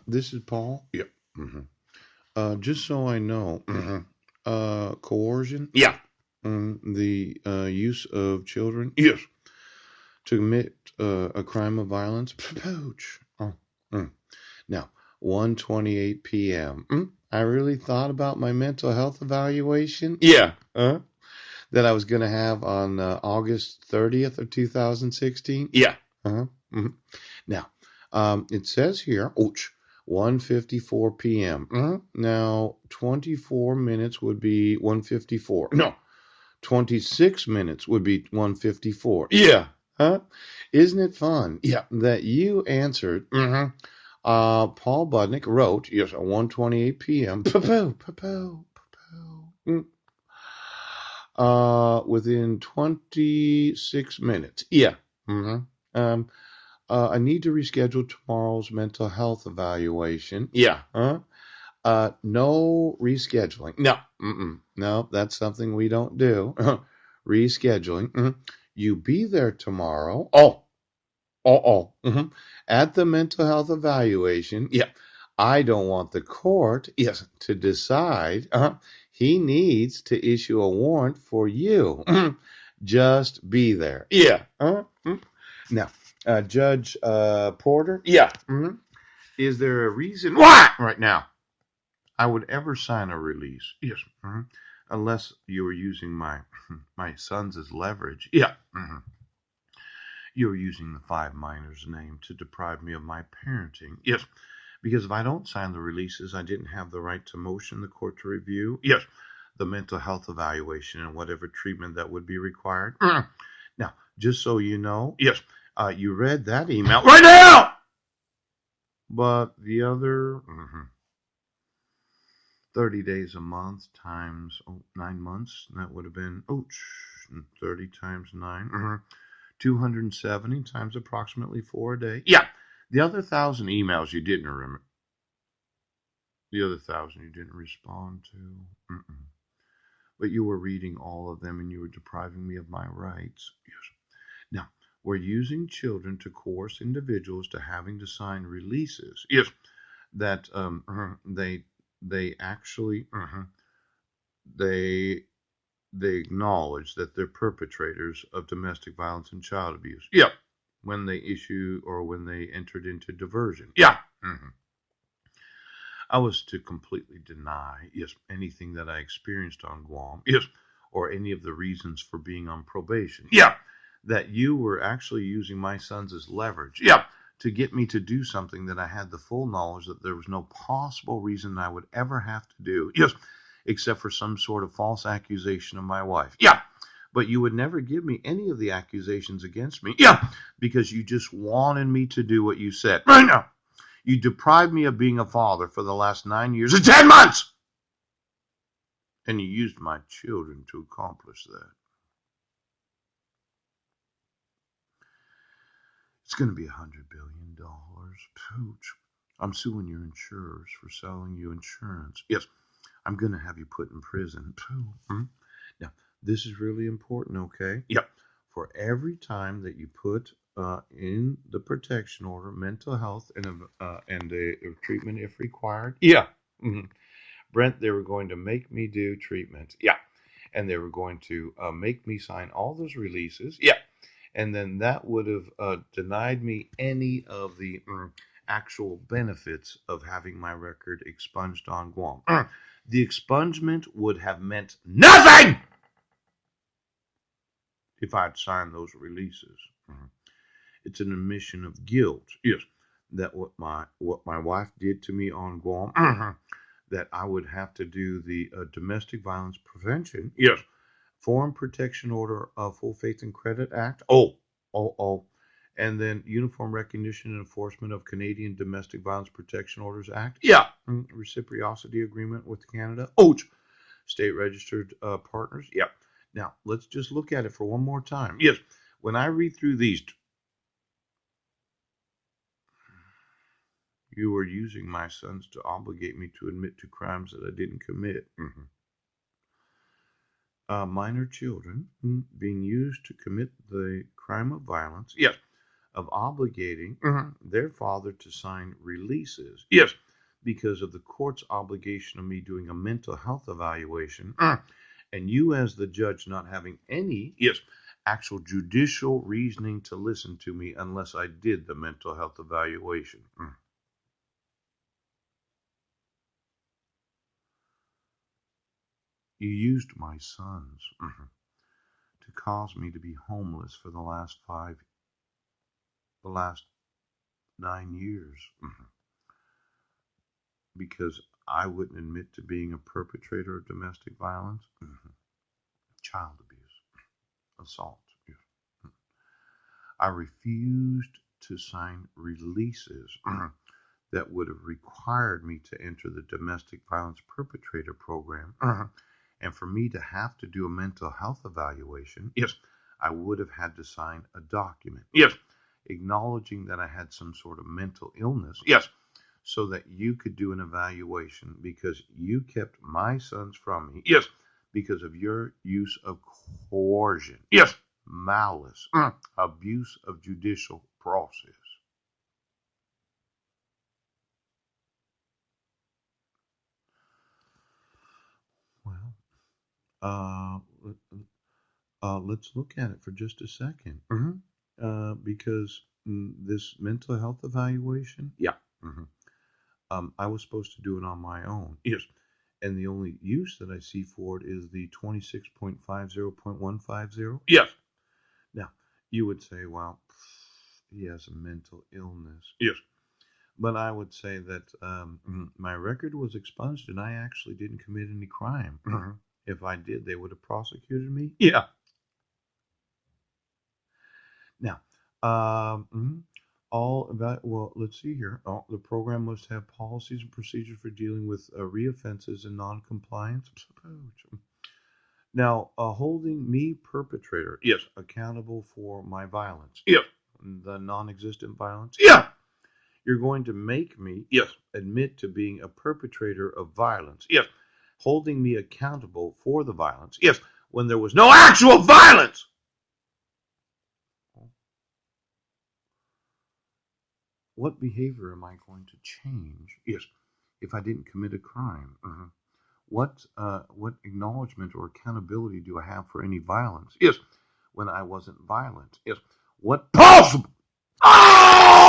This is Paul. Yep. Just so I know, coercion. Yeah. The use of children. Yes. To commit a crime of violence. Pooch. Oh. mm. Now, 1:28 p.m. I really thought about my mental health evaluation. Yeah. That I was going to have on August 30th of 2016. Yeah. Uh-huh. Mhm. Now, it says here, ouch, 1:54 p.m. Now, 24 minutes would be 1:54. No, 26 minutes would be 1:54. Yeah. Huh? Isn't it fun? Yeah. That you answered. Paul Budnick wrote, yes, at 1:28 p.m. Poo-poo, poo-poo, poo-poo. Within 26 minutes. Yeah. hmm Um, I need to reschedule tomorrow's mental health evaluation. Yeah. No rescheduling. No. No, that's something we don't do. Rescheduling. You be there tomorrow. At the mental health evaluation. Yeah. I don't want the court, yes, to decide. He needs to issue a warrant for you. Just be there. Yeah. Now, Judge Porter. Yeah. Is there a reason why right now I would ever sign a release? Yes. Unless you were using my sons as leverage. Yeah. You were using the five minors name to deprive me of my parenting. Yes. Because if I don't sign the releases, I didn't have the right to motion the court to review. Yes. The mental health evaluation and whatever treatment that would be required. Now, just so you know, yes, you read that email right now. But the other 30 days a month times 9 months, that would have been, 30 times 9, 270 times approximately 4 a day. Yeah. The other 1,000 emails you didn't remember. The other 1,000 you didn't respond to. But you were reading all of them and you were depriving me of my rights. Yes. Now, we're using children to coerce individuals to having to sign releases. Yes. That they actually they they acknowledge that they're perpetrators of domestic violence and child abuse. Yeah. When they issue or when they entered into diversion. Yeah. I was to completely deny, yes, anything that I experienced on Guam, yes, or any of the reasons for being on probation. Yeah. That you were actually using my sons as leverage. Yeah. To get me to do something that I had the full knowledge that there was no possible reason I would ever have to do. Yes. Except for some sort of false accusation of my wife. Yeah. But you would never give me any of the accusations against me. Yeah. Because you just wanted me to do what you said. Right now. You deprived me of being a father for the last 9 years and 10 months. And you used my children to accomplish that. It's going to be $100 billion. Pooch. I'm suing your insurers for selling you insurance. Yes, I'm going to have you put in prison. Pooh. Now, this is really important, okay? Yep. For every time that you put in the protection order, mental health and a treatment if required. Yeah. Brent, they were going to make me do treatment. Yeah. And they were going to make me sign all those releases. Yeah. And then that would have denied me any of the actual benefits of having my record expunged on Guam. The expungement would have meant nothing if I'd signed those releases. It's an admission of guilt. Yes, that what my wife did to me on Guam. That I would have to do the domestic violence prevention. Yes, Foreign Protection Order of Full Faith and Credit Act. Oh. And then Uniform Recognition and Enforcement of Canadian Domestic Violence Protection Orders Act. Yeah. Reciprocity Agreement with Canada. State registered partners. Yeah. Now, let's just look at it for one more time. Yes. When I read through these, you are using my sons to obligate me to admit to crimes that I didn't commit. Minor children being used to commit the crime of violence. Yes. of obligating their father to sign releases. Yes, because of the court's obligation of me doing a mental health evaluation, and you, as the judge, not having any actual judicial reasoning to listen to me unless I did the mental health evaluation. You used my sons to cause me to be homeless for the last 9 years, because I wouldn't admit to being a perpetrator of domestic violence, child abuse, assault. I refused to sign releases that would have required me to enter the domestic violence perpetrator program. And for me to have to do a mental health evaluation, yes, I would have had to sign a document, yes, acknowledging that I had some sort of mental illness, yes, so that you could do an evaluation, because you kept my sons from me, yes, because of your use of coercion, yes, malice, abuse of judicial process. Well, uh, let's look at it for just a second. Because this mental health evaluation, yeah, I was supposed to do it on my own. Yes. And the only use that I see for it is the 26.50.150. Yes. Now, you would say, well, he has a mental illness. Yes. But I would say that my record was expunged and I actually didn't commit any crime. If I did, they would have prosecuted me. Yeah. Now, all about, well, let's see here. The program must have policies and procedures for dealing with reoffenses and non-compliance. Now, holding me, perpetrator, yes, accountable for my violence. Yes. The non-existent violence. Yeah. You're going to make me, yes, admit to being a perpetrator of violence. Yes. Holding me accountable for the violence. Yes. When there was no actual violence. What behavior am I going to change? Yes, if I didn't commit a crime. What acknowledgement or accountability do I have for any violence? Yes, when I wasn't violent. Yes, what possible? Oh!